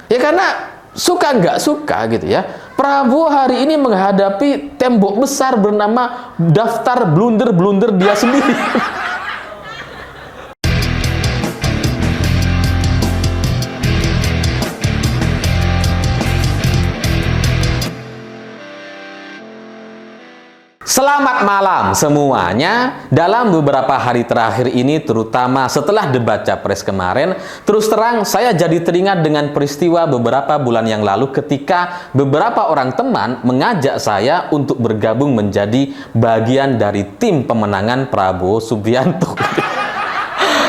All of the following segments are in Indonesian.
Ya karena suka nggak suka gitu ya, Prabowo hari ini menghadapi tembok besar bernama daftar blunder-blunder dia sendiri. Selamat malam semuanya. Dalam beberapa hari terakhir ini, terutama setelah debat Capres kemarin, terus terang saya jadi teringat dengan peristiwa beberapa bulan yang lalu ketika beberapa orang teman mengajak saya untuk bergabung menjadi bagian dari tim pemenangan Prabowo Subianto.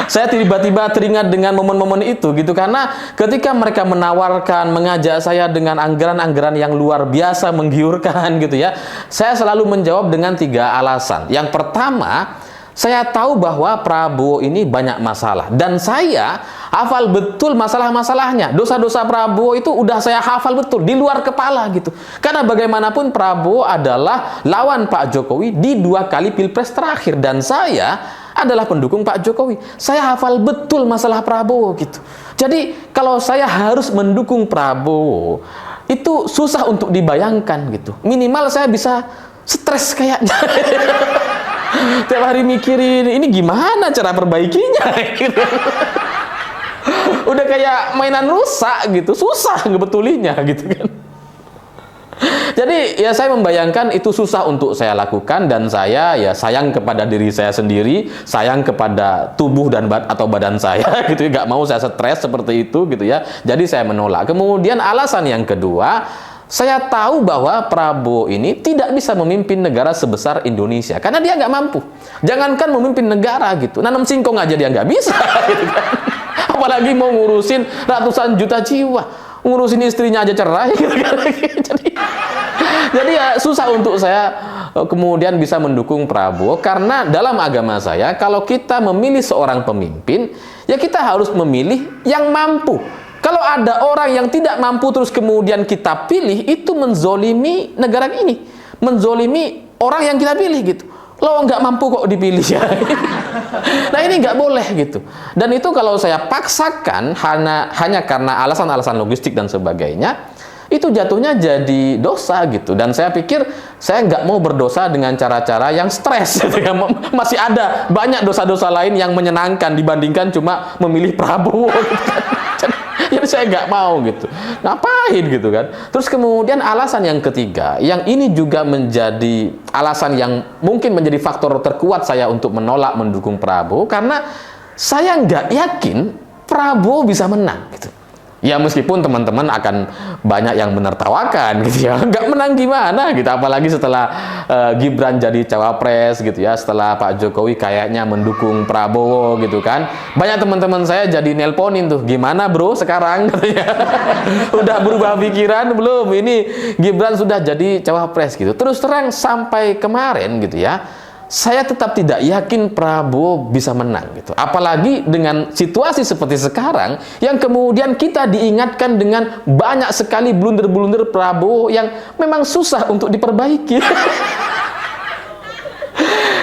Saya tiba-tiba teringat dengan momen-momen itu gitu, karena ketika mereka menawarkan, mengajak saya dengan anggaran-anggaran yang luar biasa menggiurkan gitu ya, saya selalu menjawab dengan 3 alasan. Yang pertama, saya tahu bahwa Prabowo ini banyak masalah dan saya hafal betul masalah-masalahnya. Dosa-dosa Prabowo itu udah saya hafal betul di luar kepala gitu. Karena bagaimanapun Prabowo adalah lawan Pak Jokowi di 2 kali Pilpres terakhir dan saya adalah pendukung Pak Jokowi. Saya hafal betul masalah Prabowo gitu. Jadi kalau saya harus mendukung Prabowo, itu susah untuk dibayangkan gitu. Minimal saya bisa stres kayaknya. Tiap hari mikirin ini gimana cara perbaikinya gitu. Udah kayak mainan rusak gitu, susah ngebetulinya gitu kan. Jadi ya saya membayangkan itu susah untuk saya lakukan dan saya ya sayang kepada diri saya sendiri, sayang kepada tubuh dan atau badan saya gitu ya, nggak mau saya stres seperti itu gitu ya. Jadi saya menolak. Kemudian alasan yang kedua, saya tahu bahwa Prabowo ini tidak bisa memimpin negara sebesar Indonesia karena dia nggak mampu. Jangankan memimpin negara gitu, nanam singkong aja dia nggak bisa gitu kan. Apalagi mau ngurusin ratusan juta jiwa, ngurusin istrinya aja cerai gitu kan. Jadi ya susah untuk saya kemudian bisa mendukung Prabowo karena dalam agama saya kalau kita memilih seorang pemimpin ya kita harus memilih yang mampu. Kalau ada orang yang tidak mampu terus kemudian kita pilih, itu menzolimi negara ini, menzolimi orang yang kita pilih gitu. Lo nggak mampu kok dipilih ya. Nah ini nggak boleh gitu. Dan itu kalau saya paksakan hanya karena alasan-alasan logistik dan sebagainya, itu jatuhnya jadi dosa gitu. Dan saya pikir saya nggak mau berdosa dengan cara-cara yang stres gitu ya. Masih ada banyak dosa-dosa lain yang menyenangkan dibandingkan cuma memilih Prabowo gitu kan. Jadi saya nggak mau gitu, ngapain gitu kan. Terus kemudian alasan yang ketiga, yang ini juga menjadi alasan yang mungkin menjadi faktor terkuat saya untuk menolak mendukung Prabowo, karena saya nggak yakin Prabowo bisa menang gitu. Ya meskipun teman-teman akan banyak yang menertawakan gitu ya, nggak menang gimana gitu, apalagi setelah Gibran jadi cawapres gitu ya, setelah Pak Jokowi kayaknya mendukung Prabowo gitu kan. Banyak teman-teman saya jadi nelponin tuh, gimana bro sekarang katanya. Udah berubah pikiran belum, ini Gibran sudah jadi cawapres gitu. Terus terang sampai kemarin gitu ya, saya tetap tidak yakin Prabowo bisa menang gitu. Apalagi dengan situasi seperti sekarang yang kemudian kita diingatkan dengan banyak sekali blunder-blunder Prabowo yang memang susah untuk diperbaiki.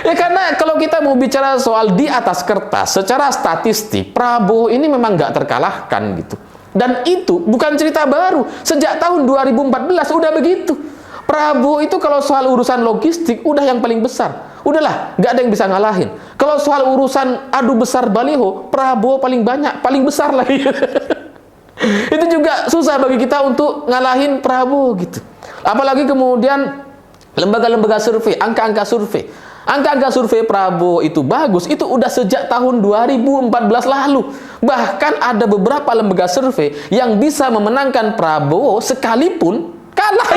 Ya karena kalau kita mau bicara soal di atas kertas, secara statistik Prabowo ini memang nggak terkalahkan gitu. Dan itu bukan cerita baru. Sejak tahun 2014 udah begitu. Prabowo itu kalau soal urusan logistik udah yang paling besar. Udahlah, nggak ada yang bisa ngalahin. Kalau soal urusan adu besar baliho, Prabowo paling banyak, paling besar lagi. Itu juga susah bagi kita untuk ngalahin Prabowo gitu. Apalagi kemudian lembaga-lembaga survei, angka-angka survei. Angka-angka survei Prabowo itu bagus, itu udah sejak tahun 2014 lalu. Bahkan ada beberapa lembaga survei yang bisa memenangkan Prabowo sekalipun kalah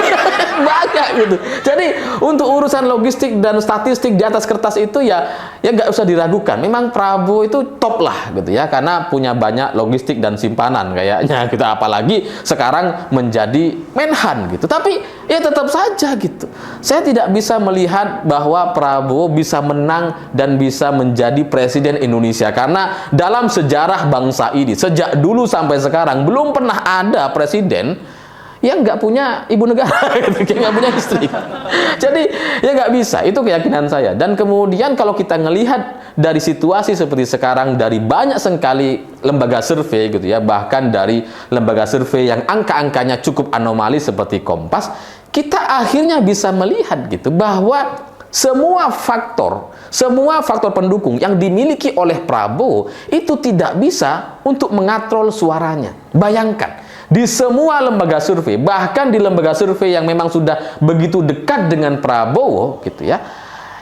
banyak gitu. Jadi untuk urusan logistik dan statistik di atas kertas itu ya nggak usah diragukan. Memang Prabowo itu top lah gitu ya, karena punya banyak logistik dan simpanan kayaknya gitu. Apalagi sekarang menjadi Menhan gitu. Tapi ya tetap saja gitu, saya tidak bisa melihat bahwa Prabowo bisa menang dan bisa menjadi presiden Indonesia, karena dalam sejarah bangsa ini sejak dulu sampai sekarang belum pernah ada presiden yang nggak punya ibu negara, gitu, nggak punya istri. Jadi ya nggak bisa, itu keyakinan saya. Dan kemudian kalau kita ngelihat dari situasi seperti sekarang, dari banyak sekali lembaga survei gitu ya, bahkan dari lembaga survei yang angka-angkanya cukup anomali seperti Kompas, kita akhirnya bisa melihat gitu bahwa semua faktor pendukung yang dimiliki oleh Prabowo itu tidak bisa untuk mengatrol suaranya. Bayangkan, di semua lembaga survei, bahkan di lembaga survei yang memang sudah begitu dekat dengan Prabowo gitu ya,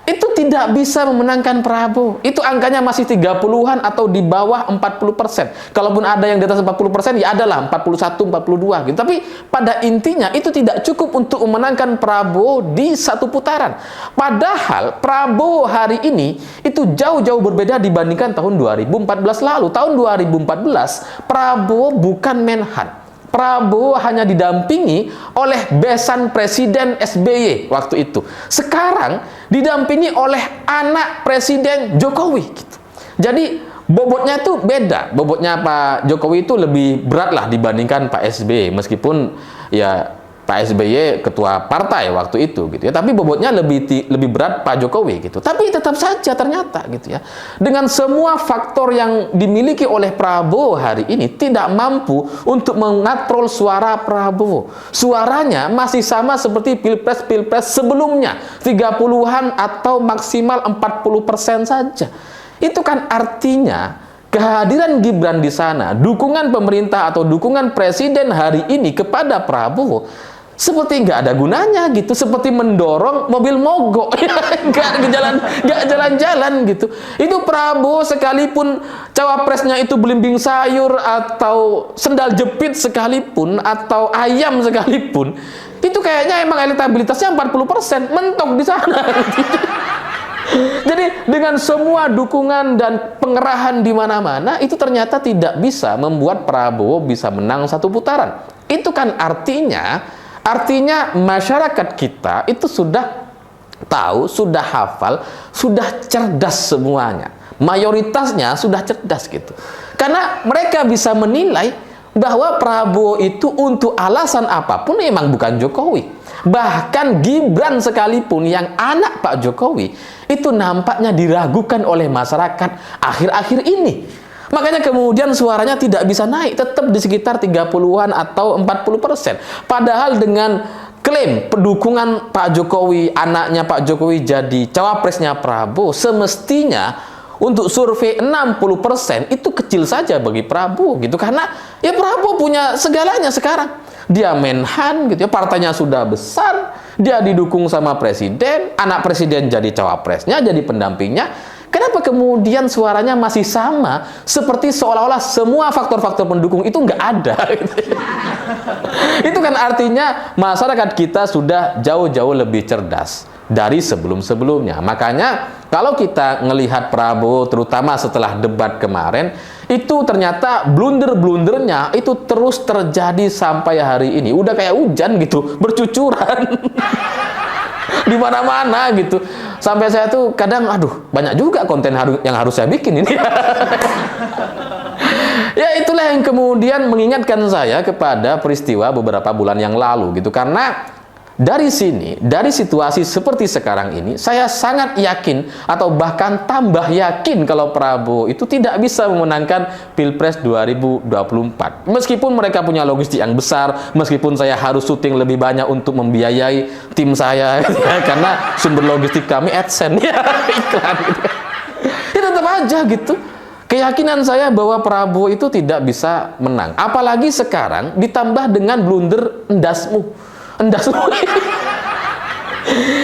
itu tidak bisa memenangkan Prabowo. Itu angkanya masih 30-an atau di bawah 40%. Kalaupun ada yang di atas 40%, ya adalah 41, 42 gitu. Tapi pada intinya itu tidak cukup untuk memenangkan Prabowo di satu putaran. Padahal Prabowo hari ini itu jauh-jauh berbeda dibandingkan tahun 2014 lalu. Tahun 2014 Prabowo bukan Menhan. Prabowo hanya didampingi oleh besan Presiden SBY waktu itu. Sekarang didampingi oleh anak Presiden Jokowi. Gitu. Jadi bobotnya itu beda. Bobotnya Pak Jokowi itu lebih berat lah dibandingkan Pak SBY. Meskipun ya Pak SBY ketua partai waktu itu gitu ya, tapi bobotnya lebih berat Pak Jokowi gitu. Tapi tetap saja ternyata gitu ya, dengan semua faktor yang dimiliki oleh Prabowo hari ini tidak mampu untuk mengatrol suara Prabowo. Suaranya masih sama seperti pilpres sebelumnya, 30-an atau maksimal 40% saja. Itu kan artinya kehadiran Gibran di sana, dukungan pemerintah atau dukungan presiden hari ini kepada Prabowo seperti nggak ada gunanya gitu, seperti mendorong mobil mogok, nggak jalan-jalan gitu. Itu Prabowo sekalipun cawapresnya itu belimbing sayur atau sendal jepit sekalipun atau ayam sekalipun, itu kayaknya emang elektabilitasnya 40%, mentok di sana. Jadi dengan semua dukungan dan pengerahan di mana-mana, itu ternyata tidak bisa membuat Prabowo bisa menang satu putaran. Itu kan artinya masyarakat kita itu sudah tahu, sudah hafal, sudah cerdas semuanya. Mayoritasnya sudah cerdas gitu. Karena mereka bisa menilai bahwa Prabowo itu untuk alasan apapun memang bukan Jokowi. Bahkan Gibran sekalipun yang anak Pak Jokowi itu nampaknya diragukan oleh masyarakat akhir-akhir ini. Makanya kemudian suaranya tidak bisa naik, tetap di sekitar 30-an atau 40%. Padahal dengan klaim pendukungan Pak Jokowi, anaknya Pak Jokowi jadi cawapresnya Prabowo, semestinya untuk survei 60% itu kecil saja bagi Prabowo gitu. Karena ya Prabowo punya segalanya sekarang. Dia Menhan gitu ya, partainya sudah besar, dia didukung sama presiden, anak presiden jadi cawapresnya, jadi pendampingnya. Kenapa kemudian suaranya masih sama seperti seolah-olah semua faktor-faktor pendukung itu nggak ada? Itu kan artinya masyarakat kita sudah jauh-jauh lebih cerdas dari sebelum-sebelumnya. Makanya kalau kita ngelihat Prabowo terutama setelah debat kemarin, itu ternyata blunder-blundernya itu terus terjadi sampai hari ini. Udah kayak hujan gitu, bercucuran. Di mana-mana gitu. Sampai saya tuh kadang, aduh, banyak juga konten yang harus saya bikin ini. Ya itulah yang kemudian mengingatkan saya kepada peristiwa beberapa bulan yang lalu gitu. Karena dari sini, dari situasi seperti sekarang ini, saya sangat yakin atau bahkan tambah yakin kalau Prabowo itu tidak bisa memenangkan Pilpres 2024. Meskipun mereka punya logistik yang besar, meskipun saya harus syuting lebih banyak untuk membiayai tim saya, karena sumber logistik kami AdSense, ya, iklan gitu. Ya tetap aja gitu. Keyakinan saya bahwa Prabowo itu tidak bisa menang. Apalagi sekarang ditambah dengan blunder endasmu.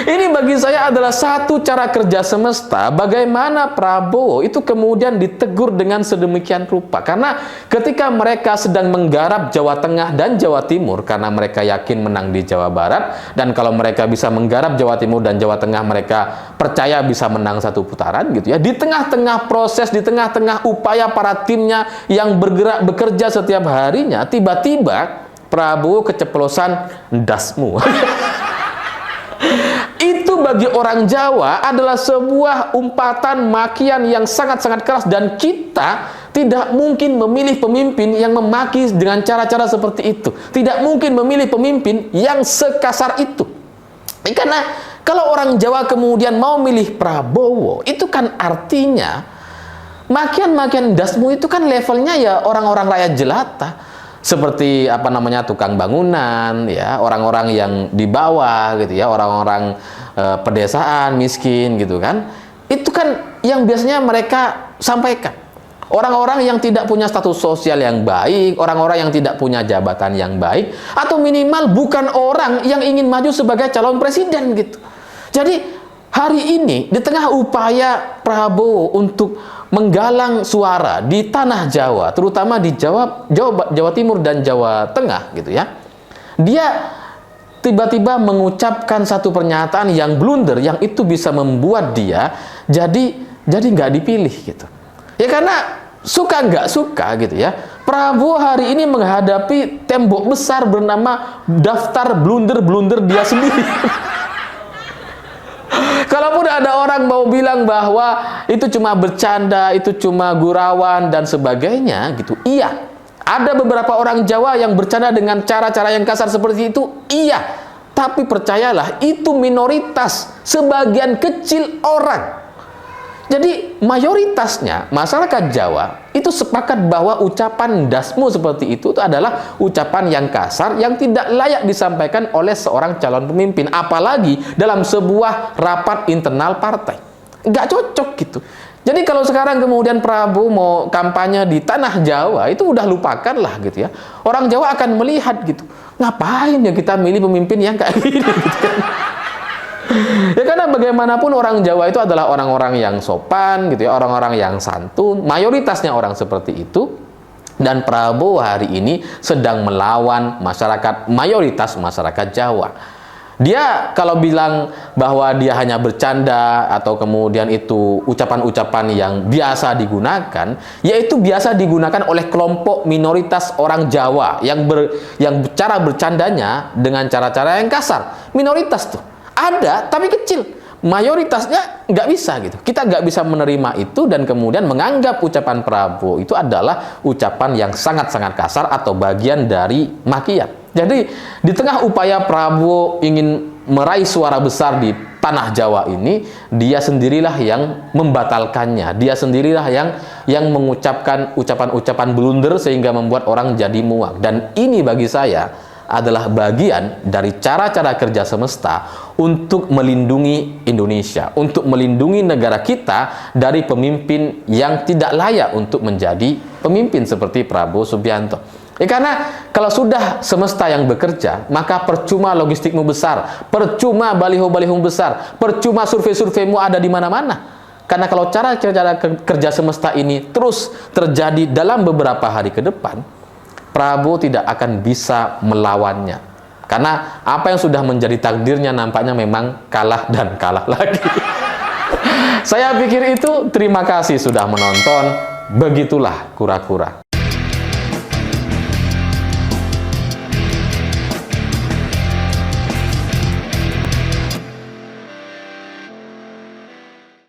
Ini bagi saya adalah satu cara kerja semesta bagaimana Prabowo itu kemudian ditegur dengan sedemikian rupa. Karena ketika mereka sedang menggarap Jawa Tengah dan Jawa Timur, karena mereka yakin menang di Jawa Barat, dan kalau mereka bisa menggarap Jawa Timur dan Jawa Tengah, mereka percaya bisa menang satu putaran gitu ya. Di tengah-tengah proses, di tengah-tengah upaya para timnya yang bekerja setiap harinya, tiba-tiba Prabowo keceplosan dasmu. Itu bagi orang Jawa adalah sebuah umpatan makian yang sangat-sangat keras, dan kita tidak mungkin memilih pemimpin yang memaki dengan cara-cara seperti itu. Tidak mungkin memilih pemimpin yang sekasar itu. Karena kalau orang Jawa kemudian mau milih Prabowo, itu kan artinya makian-makian dasmu itu kan levelnya ya orang-orang rakyat jelata. Seperti apa namanya, tukang bangunan, ya, orang-orang yang di bawah gitu ya, orang-orang pedesaan, miskin gitu kan. Itu kan yang biasanya mereka sampaikan. Orang-orang yang tidak punya status sosial yang baik, orang-orang yang tidak punya jabatan yang baik, atau minimal bukan orang yang ingin maju sebagai calon presiden gitu. Jadi hari ini di tengah upaya Prabowo untuk menggalang suara di tanah Jawa, terutama di Jawa Timur dan Jawa Tengah gitu ya, dia tiba-tiba mengucapkan satu pernyataan yang blunder, yang itu bisa membuat dia jadi nggak dipilih gitu. Ya karena suka nggak suka gitu ya, Prabowo hari ini menghadapi tembok besar bernama daftar blunder-blunder dia sendiri. Kalaupun ada orang mau bilang bahwa itu cuma bercanda, itu cuma gurauan dan sebagainya gitu, iya. Ada beberapa orang Jawa yang bercanda dengan cara-cara yang kasar seperti itu, iya. Tapi percayalah, itu minoritas, sebagian kecil orang. Jadi mayoritasnya masyarakat Jawa itu sepakat bahwa ucapan dasmu seperti itu adalah ucapan yang kasar, yang tidak layak disampaikan oleh seorang calon pemimpin, apalagi dalam sebuah rapat internal partai. Nggak cocok gitu. Jadi kalau sekarang kemudian Prabowo mau kampanye di tanah Jawa, itu udah lupakanlah gitu ya. Orang Jawa akan melihat gitu, ngapain ya kita milih pemimpin yang kayak gini gitu kan. Ya karena bagaimanapun orang Jawa itu adalah orang-orang yang sopan gitu ya, orang-orang yang santun, mayoritasnya orang seperti itu. Dan Prabowo hari ini sedang melawan mayoritas masyarakat Jawa. Dia kalau bilang bahwa dia hanya bercanda atau kemudian itu ucapan-ucapan yang biasa digunakan, yaitu biasa digunakan oleh kelompok minoritas orang Jawa yang cara bercandanya dengan cara-cara yang kasar. Minoritas tuh ada, tapi kecil. Mayoritasnya nggak bisa gitu. Kita nggak bisa menerima itu dan kemudian menganggap ucapan Prabowo itu adalah ucapan yang sangat-sangat kasar atau bagian dari makian. Jadi di tengah upaya Prabowo ingin meraih suara besar di tanah Jawa ini, dia sendirilah yang membatalkannya. Dia sendirilah yang mengucapkan ucapan-ucapan blunder sehingga membuat orang jadi muak. Dan ini bagi saya adalah bagian dari cara-cara kerja semesta untuk melindungi Indonesia, untuk melindungi negara kita dari pemimpin yang tidak layak untuk menjadi pemimpin seperti Prabowo Subianto. Ya karena kalau sudah semesta yang bekerja, maka percuma logistikmu besar, percuma baliho-baliho besar, percuma survei-surveimu ada di mana-mana. Karena kalau cara-cara kerja semesta ini terus terjadi dalam beberapa hari ke depan, Prabowo tidak akan bisa melawannya. Karena apa yang sudah menjadi takdirnya nampaknya memang kalah dan kalah lagi. Saya pikir itu. Terima kasih sudah menonton. Begitulah kura-kura.